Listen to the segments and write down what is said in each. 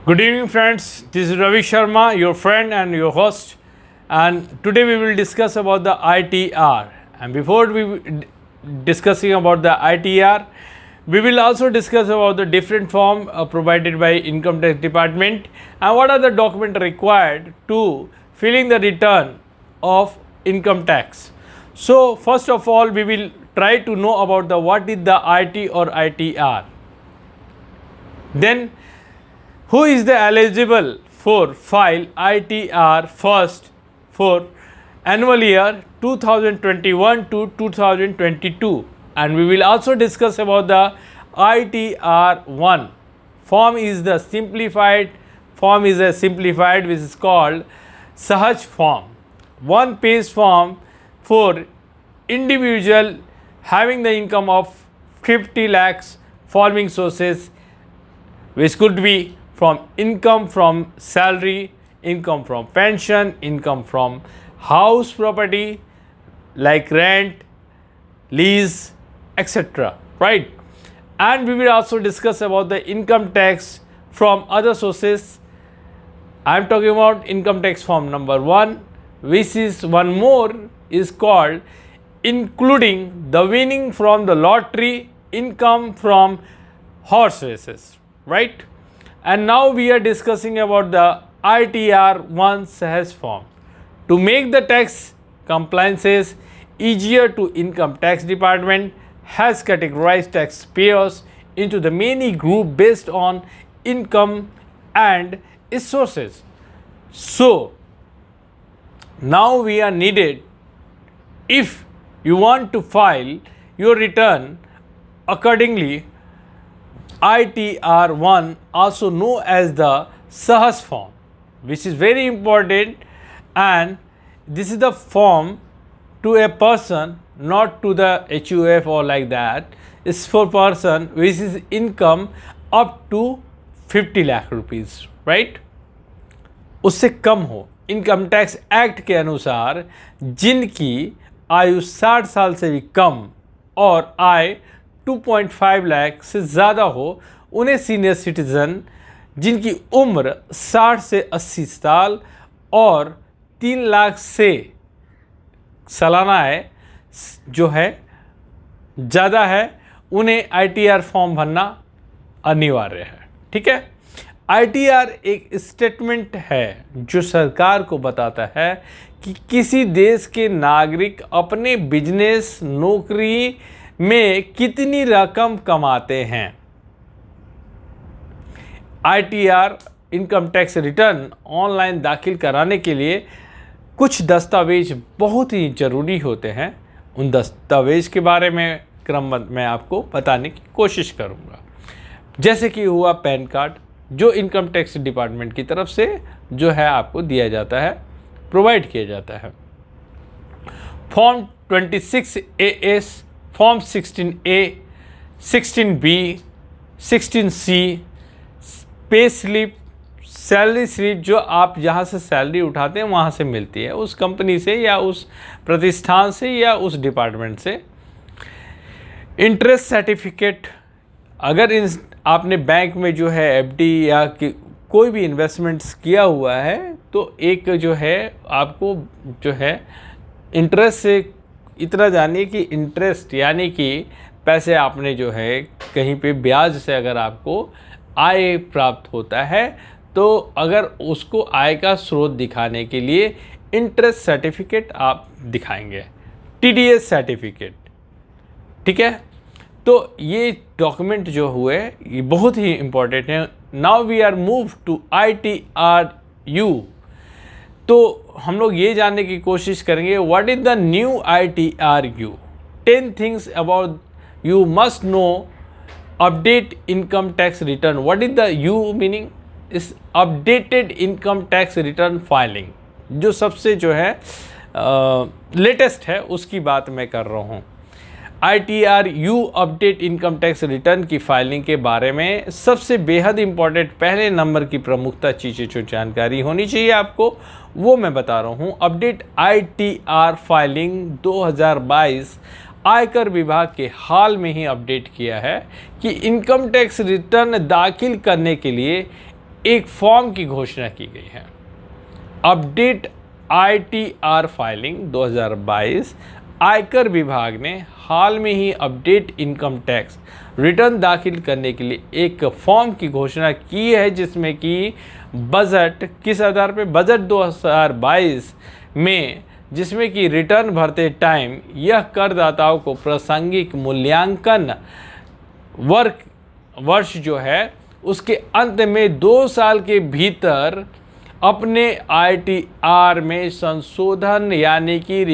Good evening, friends. This is Ravi Sharma, your friend and your host. And today we will discuss about the ITR. And before discussing about the ITR, we will also discuss about the different form provided by Income Tax Department and what are the documents required to filling the return of income tax. So first of all, we will try to know about the what is the IT or ITR. Then who is the eligible for file ITR first for annual year 2021 to 2022, and we will also discuss about the ITR 1 form is the simplified form is a simplified which is called Sahaj form, one page form for individual having the income of 50 lakhs following sources, which could be from income from salary, income from pension, income from house property like rent, lease, etc. Right? And we will also discuss about the income tax from other sources. I am talking about income tax form number 1, which is one more is called including the winning from the lottery, income from horse races. Right? And now we are discussing about the ITR 1 Sahaj form. To make the tax compliances easier to Income Tax Department has categorized taxpayers into the many groups based on income and its sources. So now we are needed, if you want to file your return accordingly, ITR 1, also known as the Sahaj form, which is very important, and this is the form to a person, not to the HUF or like that. It's for person which is income up to 50 lakh rupees, right? उससे कम हो, income tax act के अनुसार जिनकी आयु 60 साल से भी कम और आय 2.5 लाख से ज़्यादा हो, उन्हें सीनियर सिटीज़न जिनकी उम्र 60 से 80 साल और 3 लाख से सालाना आय जो है ज़्यादा है, उन्हें ITR फॉर्म भरना अनिवार्य है। ठीक है, ITR एक स्टेटमेंट है जो सरकार को बताता है कि किसी देश के नागरिक अपने बिजनेस, नौकरी में कितनी रकम कमाते हैं। ITR income tax return online दाखिल कराने के लिए कुछ दस्तावेज बहुत ही ज़रूरी होते हैं। उन दस्तावेज के बारे में क्रमबद्ध मैं आपको बताने की कोशिश करूंगा। जैसे कि हुआ पैन कार्ड, जो इनकम टैक्स डिपार्टमेंट की तरफ से जो है आपको दिया जाता है, प्रोवाइड किया जाता है। Form 26 AS, form 16A, 16B, 16C, pay slip, salary slip जो आप जहाँ से सैलरी उठाते हैं वहाँ से मिलती है, उस कंपनी से या उस प्रतिष्ठान से या उस डिपार्टमेंट से। इंटरेस्ट सर्टिफिकेट, अगर आपने बैंक में जो है FD या कोई भी इन्वेस्टमेंट्स किया हुआ है तो एक जो है आपको जो है इंटरेस्ट से इतना जानिए कि इंटरेस्ट यानी कि पैसे आपने जो है कहीं पे ब्याज से अगर आपको आय प्राप्त होता है तो अगर उसको आय का स्रोत दिखाने के लिए इंटरेस्ट सर्टिफिकेट आप दिखाएंगे, TDS सर्टिफिकेट। ठीक है, तो ये डॉक्यूमेंट जो हुए ये बहुत ही इम्पोर्टेंट है। Now we are move to ITRU। तो हम लोग ये जानने की कोशिश करेंगे what is the new ITRU। 10 things about you must know update income tax return. What is the U meaning इस updated income tax return filing, जो सबसे जो है लेटेस्ट है उसकी बात मैं कर रहा हूँ। ITRU update income tax return की फाइलिंग के बारे में सबसे बेहद इम्पॉर्टेंट पहले नंबर की प्रमुखता चीज़ें जो जानकारी होनी चाहिए आपको वो मैं बता रहा हूँ। अपडेट ITR फाइलिंग 2022 आयकर विभाग के हाल में ही अपडेट किया है कि इनकम टैक्स रिटर्न दाखिल करने के लिए एक फॉर्म की घोषणा की गई है। Update ITR filing 2022। आयकर विभाग ने हाल में ही अपडेट इनकम टैक्स रिटर्न दाखिल करने के लिए एक फॉर्म की घोषणा की है, जिसमें कि बजट किस आधार पे, बजट 2022 में, जिसमें कि रिटर्न भरते टाइम यह करदाताओं को प्रासंगिक मूल्यांकन वर्ष जो है उसके अंत में 2 साल के भीतर अपने ITR में संशोधन यानी कि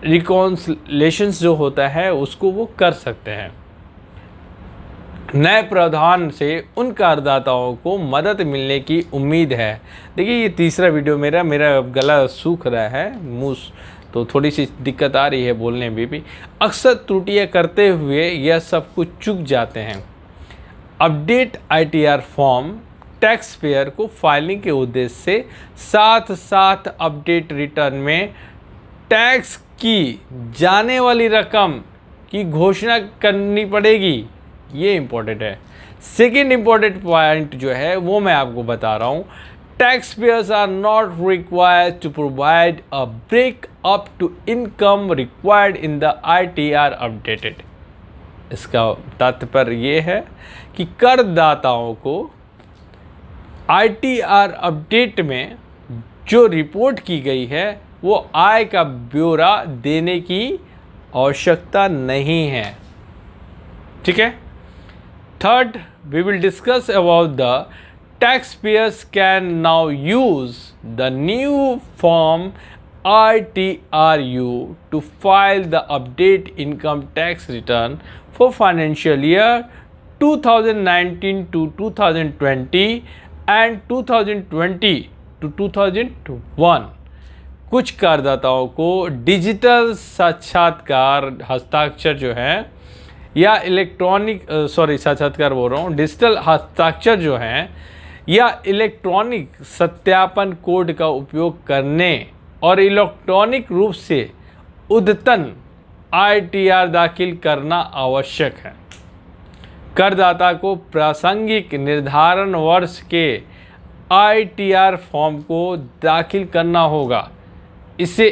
रिकॉन्सिलेशंस जो होता है उसको वो कर सकते हैं। नए प्रावधान से उन करदाताओं को मदद मिलने की उम्मीद है। देखिए ये तीसरा वीडियो मेरा गला सूख रहा है, मुँह तो थोड़ी सी दिक्कत आ रही है बोलने में भी। अक्सर त्रुटियां करते हुए यह सब कुछ चूक जाते हैं। Update ITR form tax payer को फाइलिंग के उद्देश्य से साथ साथ अपडेट रिटर्न में टैक्स की जाने वाली रकम की घोषणा करनी पड़ेगी। ये इम्पोर्टेंट है। सेकेंड इम्पोर्टेंट पॉइंट जो है वो मैं आपको बता रहा हूँ, taxpayers are not required to provide a break-up to income required in the ITR updated। इसका तात्पर्य ये है कि करदाताओं को ITR अपडेट में जो रिपोर्ट की गई है वो आय का ब्यौरा देने की आवश्यकता नहीं है। ठीक है। Third, we will discuss about the taxpayers can now use the new form ITRU to file the update income tax return for financial year 2019 to 2020 and 2020 to 2001। कुछ करदाताओं को डिजिटल साक्षात्कार हस्ताक्षर जो है या डिजिटल हस्ताक्षर जो हैं या इलेक्ट्रॉनिक सत्यापन कोड का उपयोग करने और इलेक्ट्रॉनिक रूप से अद्यतन ITR दाखिल करना आवश्यक है। करदाता को प्रासंगिक निर्धारण वर्ष के ITR फॉर्म को दाखिल करना होगा। इसे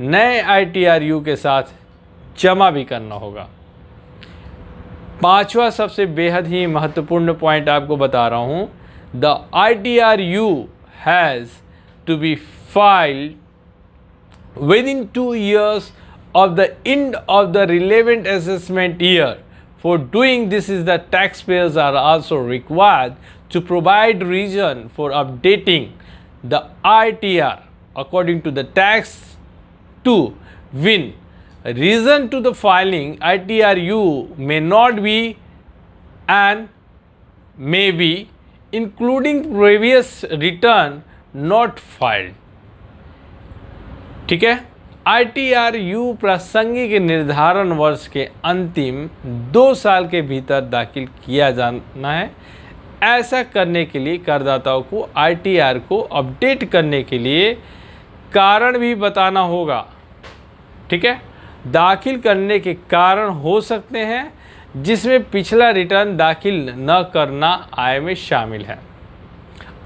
नए ITRU के साथ जमा भी करना होगा। पांचवा सबसे बेहद ही महत्वपूर्ण पॉइंट आपको बता रहा हूँ, the ITRU has to be filed within 2 years of the end of the relevant assessment year. For doing this is the taxpayers are also required to provide reason for updating the ITR according to the tax to win. Reason to the filing ITRU may not be and may be including previous return not filed। ठीक है। ITRU प्रासंगिक निर्धारण वर्ष के अंतिम 2 साल के भीतर दाखिल किया जाना है। ऐसा करने के लिए करदाताओं को ITR को अपडेट करने के लिए कारण भी बताना होगा। ठीक है। दाखिल करने के कारण हो सकते हैं जिसमें पिछला रिटर्न दाखिल न करना आय में शामिल है।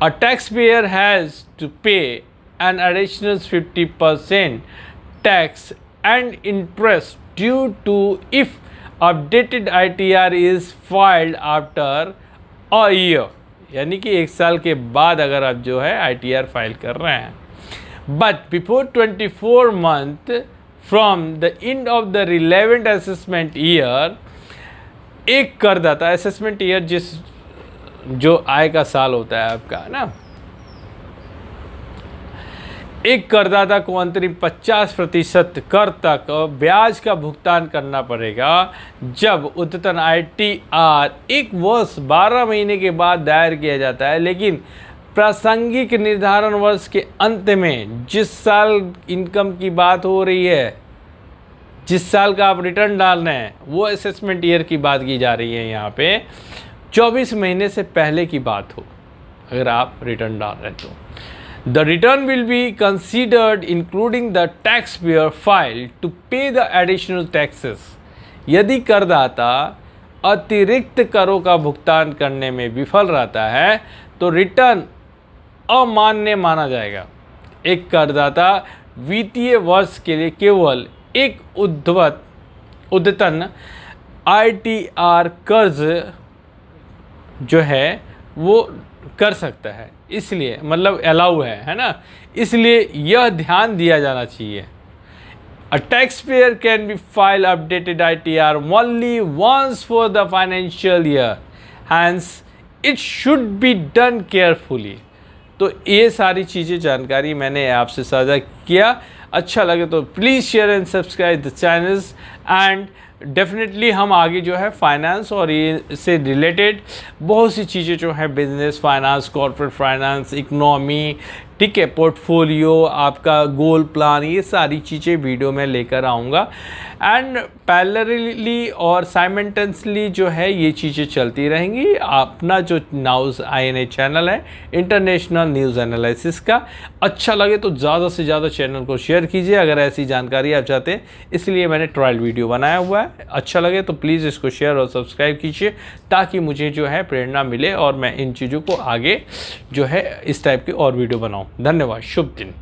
A taxpayer has to pay an additional 50% tax and interest due to if updated ITR is filed after a year। यानी कि 1 साल के बाद अगर आप जो है ITR फाइल कर रहे हैं। But before 24 months from the end of the relevant assessment year, एक करदाता असेसमेंट ईयर जो आय का साल होता है आपका ना, एक करदाता को अंतरिम 50% कर तक ब्याज का भुगतान करना पड़ेगा जब अद्यतन ITR 1 वर्ष 12 महीने के बाद दायर किया जाता है। लेकिन प्रासंगिक निर्धारण वर्ष के अंत में जिस साल इनकम की बात हो रही है, जिस साल का आप रिटर्न डाल रहे हैं, वो असेसमेंट ईयर की बात की जा रही है। यहाँ पे 24 महीने से पहले की बात हो अगर आप रिटर्न डाल रहे हैं तो the return will be considered including the taxpayer filed to pay the additional taxes। यदि करदाता अतिरिक्त करों का भुगतान करने में विफल रहता है तो रिटर्न अमान्य माना जाएगा। एक करदाता वित्तीय वर्ष के लिए केवल एक उद्यतन ITR कर्ज जो है वो कर सकता है, इसलिए मतलब अलाउ है ना, इसलिए यह ध्यान दिया जाना चाहिए। A taxpayer can be file updated ITR only once for the financial year, hence it should be done carefully। तो ये सारी चीज़ें जानकारी मैंने आपसे साझा किया। अच्छा लगे तो please share and subscribe the channels and definitely हम आगे जो है फाइनेंस और ये से रिलेटेड बहुत सी चीज़ें जो है business finance, corporate finance, economy, ठीक है, पोर्टफोलियो, आपका गोल प्लान, ये सारी चीज़ें वीडियो में लेकर आऊँगा। एंड पैरेलली और साइमल्टेनियसली जो है ये चीज़ें चलती रहेंगी। अपना जो नाउज INA चैनल है इंटरनेशनल न्यूज़ एनालिसिस का, अच्छा लगे तो ज़्यादा से ज़्यादा चैनल को शेयर कीजिए अगर ऐसी जानकारी आप चाहते हैं, इसलिए मैंने ट्रायल वीडियो बनाया हुआ है। अच्छा लगे तो प्लीज़ इसको शेयर और सब्सक्राइब कीजिए ताकि मुझे जो है प्रेरणा मिले और मैं इन चीज़ों को आगे जो है इस टाइप की और वीडियो बनाऊँ। धन्यवाद, शुभ दिन।